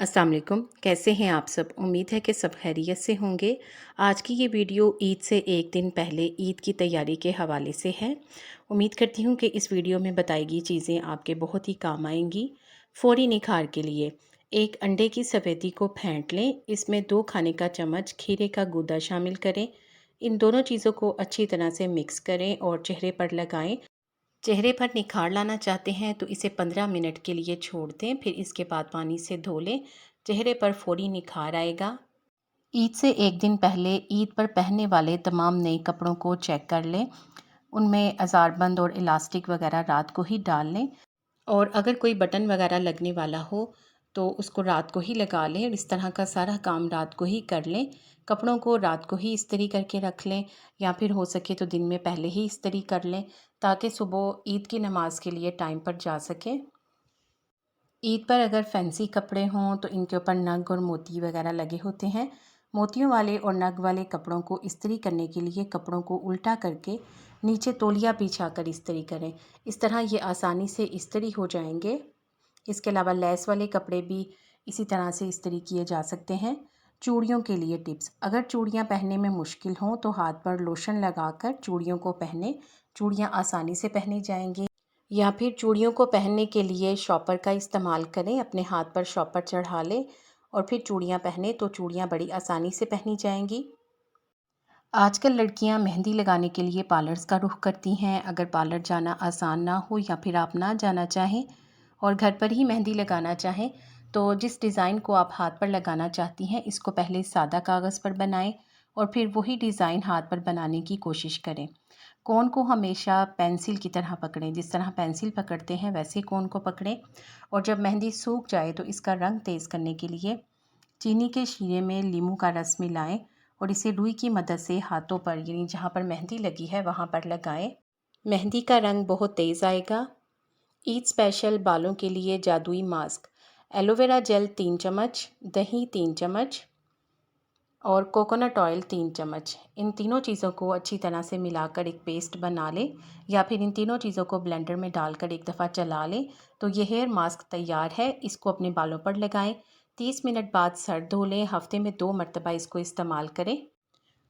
अस्सलाम वालेकुम। कैसे हैं आप सब? उम्मीद है कि सब खैरियत से होंगे। आज की ये वीडियो ईद से एक दिन पहले ईद की तैयारी के हवाले से है। उम्मीद करती हूँ कि इस वीडियो में बताई गई चीज़ें आपके बहुत ही काम आएंगी। फ़ौरी निखार के लिए एक अंडे की सफ़ेदी को फेंट लें। इसमें 2 खाने का चम्मच खीरे का गूदा शामिल करें। इन दोनों चीज़ों को अच्छी तरह से मिक्स करें और चेहरे पर लगाएं। चेहरे पर निखार लाना चाहते हैं तो इसे 15 मिनट के लिए छोड़ दें, फिर इसके बाद पानी से धो लें। चेहरे पर फौरी निखार आएगा। ईद से एक दिन पहले ईद पर पहनने वाले तमाम नए कपड़ों को चेक कर लें। उनमें अज़ारबंद और इलास्टिक वगैरह रात को ही डाल लें, और अगर कोई बटन वगैरह लगने वाला हो तो उसको रात को ही लगा लें। और इस तरह का सारा काम रात को ही कर लें। कपड़ों को रात को ही इस्त्री करके रख लें, या फिर हो सके तो दिन में पहले ही इस्त्री कर लें, ताकि सुबह ईद की नमाज़ के लिए टाइम पर जा सकें। ईद पर अगर फैंसी कपड़े हों तो इनके ऊपर नग और मोती वगैरह लगे होते हैं। मोतियों वाले और नग वाले कपड़ों को इस्त्री करने के लिए कपड़ों को उल्टा करके नीचे तौलिया बिछा कर इस्त्री करें। इस तरह ये आसानी से इस्त्री हो जाएंगे। इसके अलावा लेस वाले कपड़े भी इसी तरह से इस्त्री किए जा सकते हैं। चूड़ियों के लिए टिप्स: अगर चूड़ियाँ पहनने में मुश्किल हों तो हाथ पर लोशन लगाकर चूड़ियों को पहने। चूड़ियाँ आसानी से पहनी जाएंगी। या फिर चूड़ियों को पहनने के लिए शॉपर का इस्तेमाल करें। अपने हाथ पर शॉपर चढ़ा लें और फिर चूड़ियाँ पहने तो चूड़ियाँ बड़ी आसानी से पहनी जाएंगी। आजकल लड़कियां मेहंदी लगाने के लिए पार्लर्स का रुख करती हैं। अगर पार्लर जाना आसान ना हो या फिर आप ना जाना चाहें और घर पर ही मेहंदी लगाना चाहें, तो जिस डिज़ाइन को आप हाथ पर लगाना चाहती हैं इसको पहले सादा कागज़ पर बनाएं और फिर वही डिज़ाइन हाथ पर बनाने की कोशिश करें। कोन को हमेशा पेंसिल की तरह पकड़ें। जिस तरह पेंसिल पकड़ते हैं वैसे कोन को पकड़ें। और जब मेहंदी सूख जाए तो इसका रंग तेज़ करने के लिए चीनी के शीरे में नींबू का रस मिलाएं और इसे रुई की मदद से हाथों पर, यानी जहाँ पर मेहंदी लगी है वहाँ पर लगाएं। मेहंदी का रंग बहुत तेज़ आएगा। ईद स्पेशल बालों के लिए जादुई मास्क: एलोवेरा जेल 3 चम्मच, दही 3 चम्मच और कोकोनट ऑयल 3 चम्मच। इन तीनों चीज़ों को अच्छी तरह से मिलाकर एक पेस्ट बना लें, या फिर इन तीनों चीज़ों को ब्लेंडर में डालकर एक दफ़ा चला लें तो ये हेयर मास्क तैयार है। इसको अपने बालों पर लगाएं। 30 मिनट बाद सर धो लें। हफ्ते में 2 मरतबा इसको इस्तेमाल करें।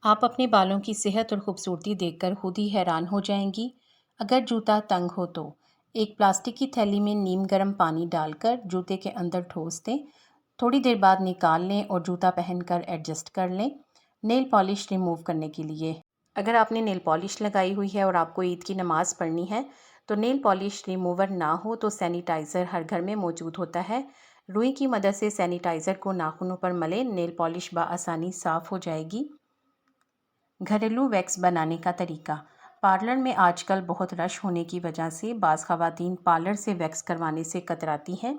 आप अपने बालों की सेहत और खूबसूरती देखकर खुद ही हैरान हो जाएंगी। अगर जूता तंग हो तो एक प्लास्टिक की थैली में नीम गर्म पानी डालकर जूते के अंदर ठोस दें। थोड़ी देर बाद निकाल लें और जूता पहनकर एडजस्ट कर लें। नेल पॉलिश रिमूव करने के लिए अगर आपने नेल पॉलिश लगाई हुई है और आपको ईद की नमाज़ पढ़नी है तो नेल पॉलिश रिमूवर ना हो तो सैनिटाइज़र हर घर में मौजूद होता है। रुई की मदद से सैनिटाइज़र को नाखूनों पर मलें। नेल पॉलिश बआसानी साफ़ हो जाएगी। घरेलू वैक्स बनाने का तरीका: पार्लर में आजकल बहुत रश होने की वजह से बाज़ ख़वातीन पार्लर से वैक्स करवाने से कतराती हैं,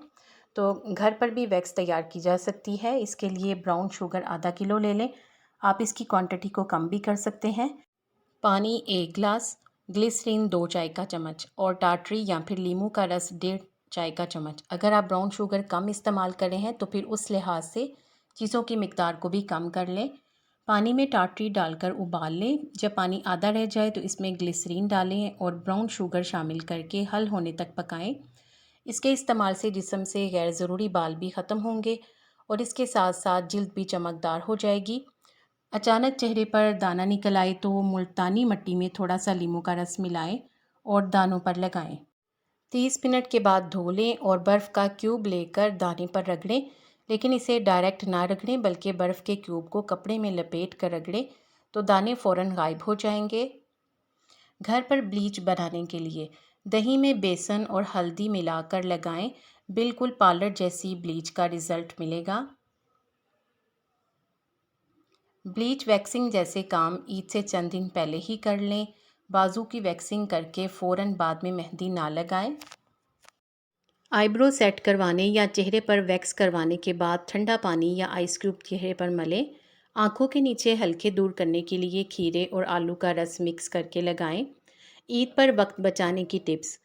तो घर पर भी वैक्स तैयार की जा सकती है। इसके लिए ब्राउन शुगर आधा किलो ले लें। आप इसकी क्वांटिटी को कम भी कर सकते हैं। पानी 1 गिलास, ग्लिसरीन 2 चाय का चम्मच और टाटरी या फिर लीमू का रस 1.5 चाय का चम्मच। अगर आप ब्राउन शुगर कम इस्तेमाल कर रहे हैं तो फिर उस लिहाज से चीज़ों की मिकदार को भी कम कर लें। पानी में टाटरी डालकर उबाल लें। जब पानी आधा रह जाए तो इसमें ग्लिसरीन डालें और ब्राउन शुगर शामिल करके हल होने तक पकाएं। इसके इस्तेमाल से जिस्म से गैर ज़रूरी बाल भी ख़त्म होंगे और इसके साथ साथ जिल्द भी चमकदार हो जाएगी। अचानक चेहरे पर दाना निकल आए तो मुल्तानी मिट्टी में थोड़ा सा नींबू का रस मिलाएं और दानों पर लगाएं। 30 मिनट के बाद धो लें और बर्फ़ का क्यूब लेकर दाने पर रगड़ें, लेकिन इसे डायरेक्ट ना रगड़ें बल्कि बर्फ़ के क्यूब को कपड़े में लपेट कर रगड़ें तो दाने फ़ौरन गायब हो जाएंगे। घर पर ब्लीच बनाने के लिए दही में बेसन और हल्दी मिलाकर लगाएं। बिल्कुल पार्लर जैसी ब्लीच का रिज़ल्ट मिलेगा। ब्लीच वैक्सिंग जैसे काम ईद से चंद दिन पहले ही कर लें। बाजू की वैक्सिंग करके फ़ौरन बाद में मेहंदी ना लगाएं। आईब्रो सेट करवाने या चेहरे पर वैक्स करवाने के बाद ठंडा पानी या आइस क्यूब चेहरे पर मलें। आँखों के नीचे हल्के दूर करने के लिए खीरे और आलू का रस मिक्स करके लगाएं। ईद पर वक्त बचाने की टिप्स: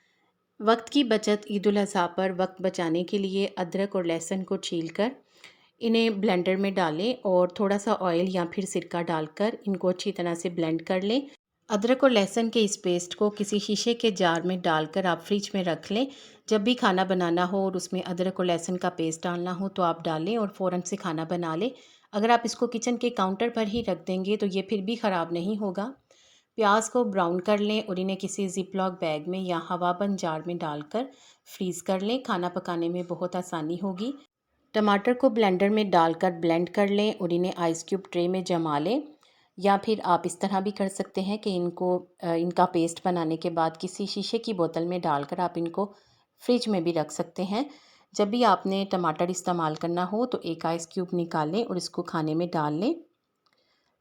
वक्त की बचत: ईद उल अज़हा पर वक्त बचाने के लिए अदरक और लहसुन को छीलकर इन्हें ब्लेंडर में डालें और थोड़ा सा ऑयल या फिर सिरका डालकर इनको अच्छी तरह से ब्लेंड कर लें। अदरक और लहसुन के इस पेस्ट को किसी शीशे के जार में डालकर आप फ्रिज में रख लें। जब भी खाना बनाना हो और उसमें अदरक और लहसुन का पेस्ट डालना हो तो आप डालें और फ़ौरन से खाना बना लें। अगर आप इसको किचन के काउंटर पर ही रख देंगे तो ये फिर भी ख़राब नहीं होगा। प्याज को ब्राउन कर लें और इन्हें किसी ज़िप-लॉक बैग में या हवाबंद जार में डालकर फ्रीज़ कर लें। खाना पकाने में बहुत आसानी होगी। टमाटर को ब्लेंडर में डालकर ब्लेंड कर लें और इन्हें आइस क्यूब ट्रे में जमा लें। या फिर आप इस तरह भी कर सकते हैं कि इनका पेस्ट बनाने के बाद किसी शीशे की बोतल में डालकर आप इनको फ्रिज में भी रख सकते हैं। जब भी आपने टमाटर इस्तेमाल करना हो तो एक आइस क्यूब निकालें और इसको खाने में डाल लें।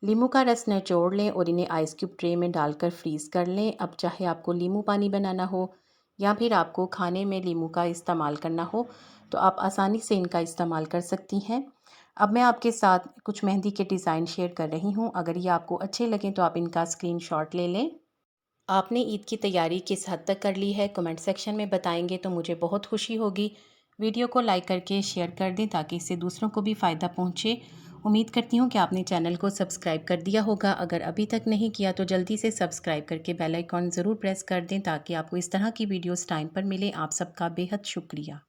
नींबू का रस निचोड़ लें और इन्हें आइस क्यूब ट्रे में डालकर फ्रीज़ कर लें। अब चाहे आपको नींबू पानी बनाना हो या फिर आपको खाने में नींबू का इस्तेमाल करना हो तो आप आसानी से इनका इस्तेमाल कर सकती हैं। अब मैं आपके साथ कुछ मेहंदी के डिज़ाइन शेयर कर रही हूँ। अगर ये आपको अच्छे लगें तो आप इनका स्क्रीनशॉट ले लें। आपने ईद की तैयारी किस हद तक कर ली है कमेंट सेक्शन में बताएंगे तो मुझे बहुत खुशी होगी। वीडियो को लाइक करके शेयर कर दें ताकि इससे दूसरों को भी फ़ायदा पहुंचे। उम्मीद करती हूं कि आपने चैनल को सब्सक्राइब कर दिया होगा। अगर अभी तक नहीं किया तो जल्दी से सब्सक्राइब करके बेल आइकॉन ज़रूर प्रेस कर दें ताकि आपको इस तरह की वीडियोस टाइम पर मिले। आप सबका बेहद शुक्रिया।